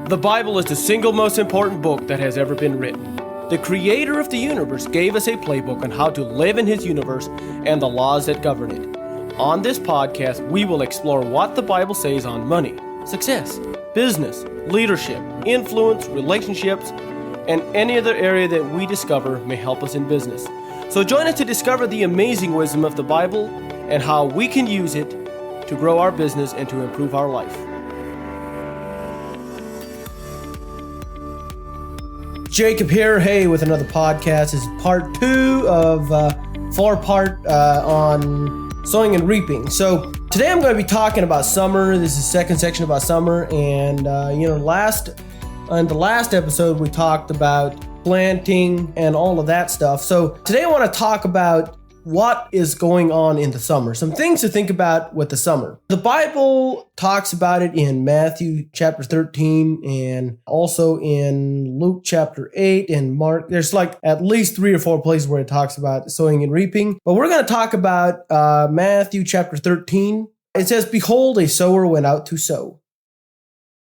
The Bible is the single most important book that has ever been written. The creator of the universe gave us a playbook on how to live in his universe and the laws that govern it. On this podcast, we will explore what the Bible says on money, success, business, leadership, influence, relationships, and any other area that we discover may help us in business. So join us to discover the amazing wisdom of the Bible and how we can use it to grow our business and to improve our life. Jacob here, hey, with another podcast. This is part 2 of 4-part on sowing and reaping. So today I'm going to be talking about summer. This is the second section about summer. And, in the last episode, we talked about planting and all of that stuff. So today I want to talk about what is going on in the summer. Some things to think about with the summer. The Bible talks about it in Matthew chapter 13 and also in Luke chapter 8 and Mark. There's like at least 3 or 4 places where it talks about sowing and reaping. But we're going to talk about Matthew chapter 13. It says, "Behold, a sower went out to sow."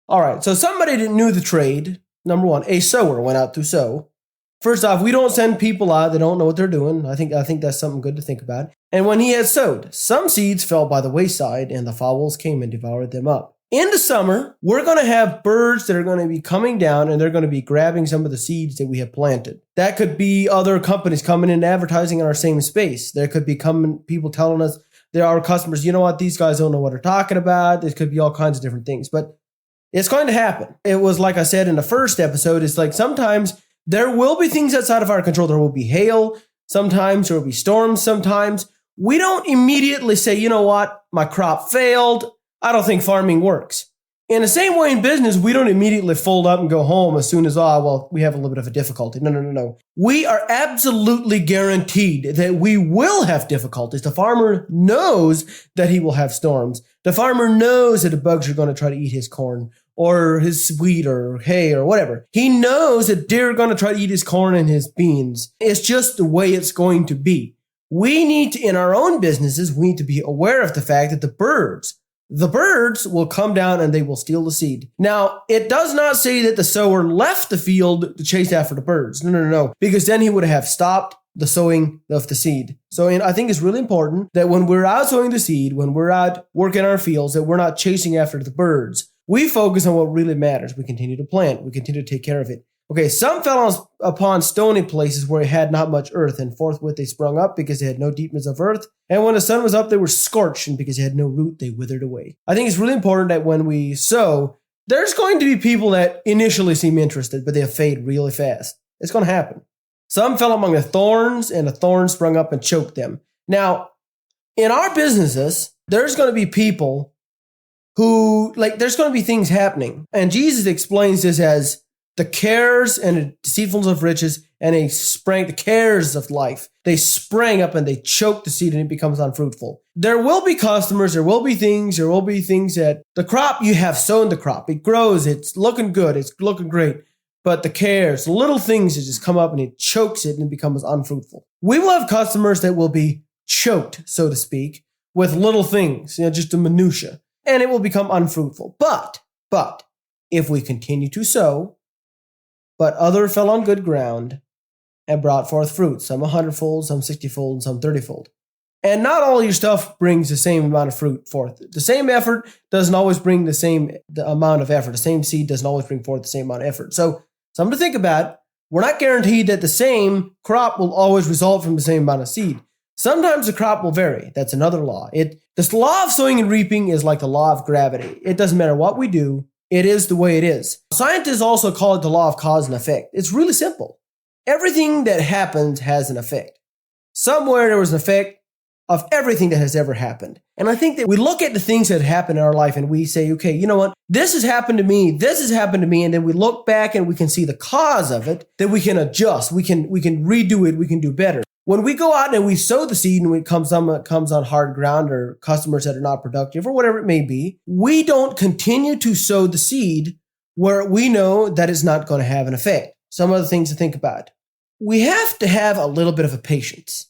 All right, so somebody that knew the trade. Number one, a sower went out to sow. First off, we don't send people out that don't know what they're doing. I think that's something good to think about. And when he had sowed, some seeds fell by the wayside, and the fowls came and devoured them up. In the summer, we're going to have birds that are going to be coming down, and they're going to be grabbing some of the seeds that we have planted. That could be other companies coming in and advertising in our same space. There could be people telling us, there are customers, you know what, these guys don't know what they're talking about. There could be all kinds of different things, but it's going to happen. It was like I said in the first episode, it's like sometimes there will be things outside of our control. There will be hail. Sometimes there will be storms. Sometimes we don't immediately say, you know what, my crop failed. I don't think farming works. In the same way in business, we don't immediately fold up and go home as soon as, we have a little bit of a difficulty. No. We are absolutely guaranteed that we will have difficulties. The farmer knows that he will have storms. The farmer knows that the bugs are going to try to eat his corn or his wheat or hay or whatever. He knows that deer are going to try to eat his corn and his beans. It's just the way it's going to be. We need to, in our own businesses, we need to be aware of the fact that the birds will come down and they will steal the seed. Now, it does not say that the sower left the field to chase after the birds. No. Because then he would have stopped the sowing of the seed. So I think it's really important that when we're out sowing the seed, when we're out working our fields, that we're not chasing after the birds. We focus on what really matters. We continue to plant. We continue to take care of it. Okay, some fell upon stony places where it had not much earth, and forthwith they sprung up because they had no deepness of earth. And when the sun was up, they were scorched, and because they had no root, they withered away. I think it's really important that when we sow, there's going to be people that initially seem interested, but they fade really fast. It's going to happen. Some fell among the thorns, and the thorns sprung up and choked them. Now, in our businesses, there's going to be people who, there's going to be things happening. And Jesus explains this as the cares and the deceitfulness of riches, and the cares of life. They sprang up and they choke the seed and it becomes unfruitful. There will be customers, there will be things that the crop, you have sown the crop. It grows, it's looking good, it's looking great. But the cares, the little things that just come up and it chokes it and it becomes unfruitful. We will have customers that will be choked, so to speak, with little things, just the minutia. And it will become unfruitful. But, if we continue to sow, but other fell on good ground and brought forth fruit, some 100-fold, some 60-fold, and some 30-fold. And not all your stuff brings the same amount of fruit forth. The same effort doesn't always bring the amount of effort. The same seed doesn't always bring forth the same amount of effort. So, something to think about. We're not guaranteed that the same crop will always result from the same amount of seed. Sometimes the crop will vary. That's another law. This law of sowing and reaping is like the law of gravity. It doesn't matter what we do. It is the way it is. Scientists also call it the law of cause and effect. It's really simple. Everything that happens has an effect. Somewhere there was an effect of everything that has ever happened. And I think that we look at the things that happen in our life and we say, okay, you know what? This has happened to me. This has happened to me. And then we look back and we can see the cause of it, that we can adjust. We can redo it. We can do better. When we go out and we sow the seed and it comes on hard ground or customers that are not productive or whatever it may be, we don't continue to sow the seed where we know that it's not going to have an effect. Some other things to think about. We have to have a little bit of a patience.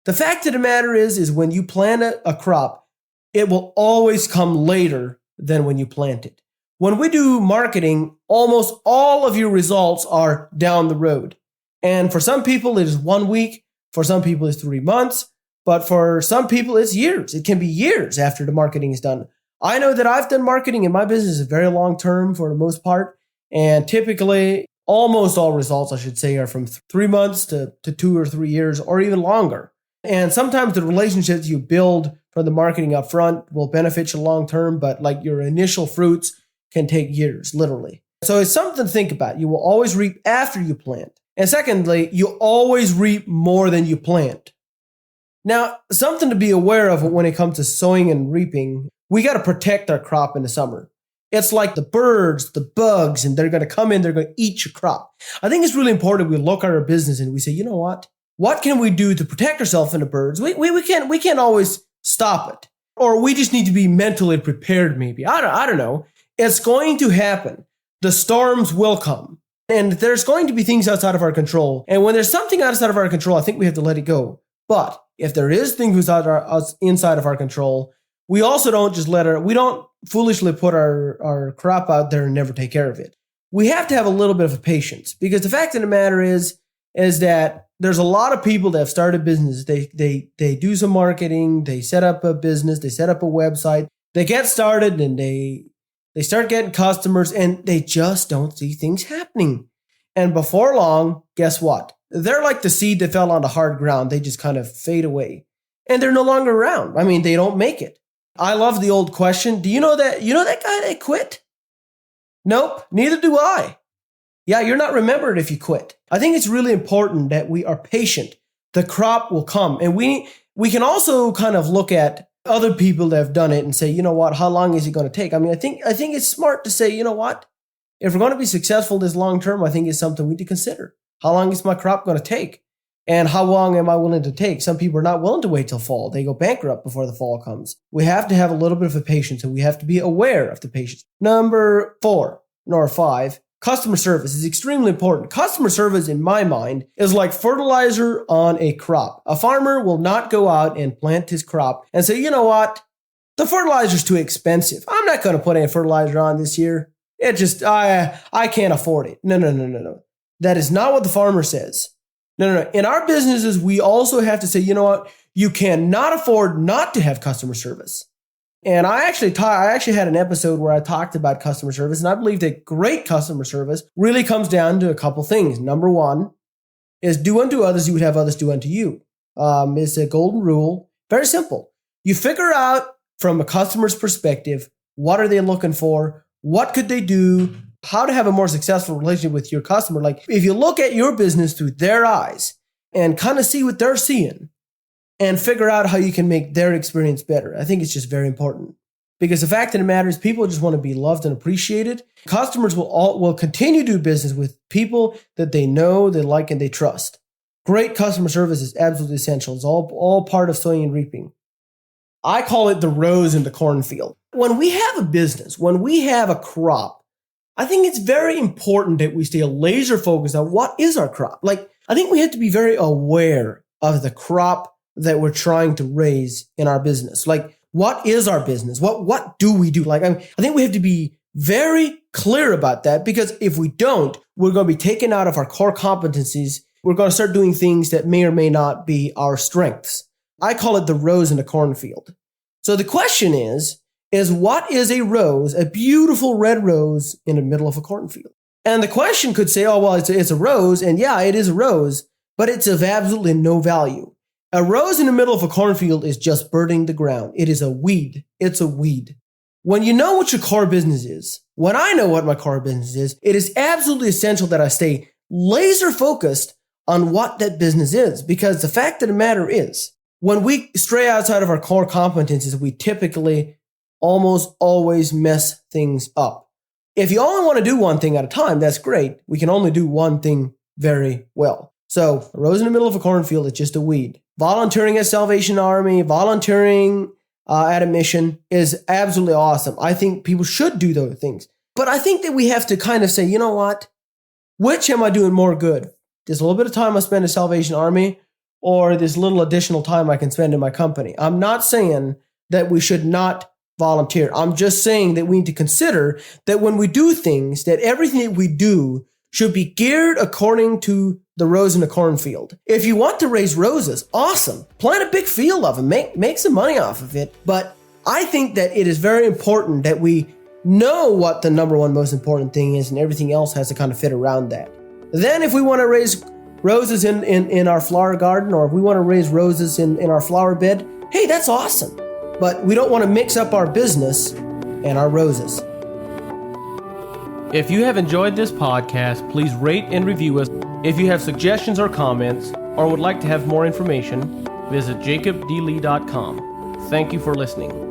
The fact of the matter is when you plant a crop, it will always come later than when you plant it. When we do marketing, almost all of your results are down the road. And for some people, it is 1 week. For some people, it's 3 months. But for some people, it's years. It can be years after the marketing is done. I know that I've done marketing in my business very long term for the most part. And typically, almost all results, I should say, are from 3 months to 2 or 3 years or even longer. And sometimes the relationships you build from the marketing up front will benefit you long term, but like your initial fruits can take years, literally. So it's something to think about. You will always reap after you plant. And secondly, you always reap more than you plant. Now, something to be aware of when it comes to sowing and reaping, we got to protect our crop in the summer. It's like the birds, the bugs, and they're going to come in, they're going to eat your crop. I think it's really important we look at our business and we say, you know what? What can we do to protect ourselves from the birds? We can't always stop it. Or we just need to be mentally prepared maybe. I don't know. It's going to happen. The storms will come. And there's going to be things outside of our control. And when there's something outside of our control, I think we have to let it go. But if there is things inside of our control, we also don't just we don't foolishly put our crop out there and never take care of it. We have to have a little bit of patience, because the fact of the matter is that there's a lot of people that have started businesses. They do some marketing, they set up a business, they set up a website, they get started and they start getting customers and they just don't see things happening. And before long, guess what? They're like the seed that fell onto hard ground. They just kind of fade away and they're no longer around. I mean, they don't make it. I love the old question. Do you know that guy that quit? Nope, neither do I. Yeah, you're not remembered if you quit. I think it's really important that we are patient. The crop will come. And we can also kind of look at other people that have done it and say, you know what, how long is it going to take? I mean, I think it's smart to say, you know what, if we're going to be successful this long term, I think it's something we need to consider. How long is my crop going to take? And how long am I willing to take? Some people are not willing to wait till fall. They go bankrupt before the fall comes. We have to have a little bit of a patience, and we have to be aware of the patience. Number 5, customer service is extremely important. Customer service, in my mind, is like fertilizer on a crop. A farmer will not go out and plant his crop and say, you know what? The fertilizer's too expensive. I'm not going to put any fertilizer on this year. I can't afford it. No. That is not what the farmer says. No. In our businesses, we also have to say, you know what? You cannot afford not to have customer service. And I actually had an episode where I talked about customer service, and I believe that great customer service really comes down to a couple things. Number one is do unto others, you would have others do unto you. It's a golden rule. Very simple. You figure out from a customer's perspective, what are they looking for? What could they do? How to have a more successful relationship with your customer. Like if you look at your business through their eyes and kind of see what they're seeing and figure out how you can make their experience better. I think it's just very important, because the fact of the matter is people just want to be loved and appreciated. Customers will continue to do business with people that they know, they like, and they trust. Great customer service is absolutely essential. It's all part of sowing and reaping. I call it the rows in the cornfield. When we have a business, when we have a crop, I think it's very important that we stay laser focused on what is our crop. Like, I think we have to be very aware of the crop that we're trying to raise in our business. Like, what is our business? What do we do? Like, I think we have to be very clear about that, because if we don't, we're going to be taken out of our core competencies. We're going to start doing things that may or may not be our strengths. I call it the rows in the cornfield. So the question is what is a rose, a beautiful red rose in the middle of a cornfield? And the question could say, oh, well, it's a rose. And yeah, it is a rose, but it's of absolutely no value. A rose in the middle of a cornfield is just burning the ground. It is a weed. It's a weed. When you know what your core business is, when I know what my core business is, it is absolutely essential that I stay laser focused on what that business is. Because the fact of the matter is, when we stray outside of our core competencies, we typically almost always mess things up. If you only want to do one thing at a time, that's great. We can only do one thing very well. So a rose in the middle of a cornfield is just a weed. Volunteering at Salvation Army, volunteering at a mission is absolutely awesome. I think people should do those things. But I think that we have to kind of say, you know what? Which am I doing more good? This little bit of time I spend at Salvation Army, or this little additional time I can spend in my company? I'm not saying that we should not volunteer. I'm just saying that we need to consider that when we do things, that everything that we do should be geared according to the rose in the cornfield. If you want to raise roses, awesome. Plant a big field of them. Make some money off of it. But I think that it is very important that we know what the number one most important thing is, and everything else has to kind of fit around that. Then if we want to raise roses in our flower garden, or if we want to raise roses in our flower bed, hey, that's awesome. But we don't want to mix up our business and our roses. If you have enjoyed this podcast, please rate and review us. If you have suggestions or comments, or would like to have more information, visit jacobdlee.com. Thank you for listening.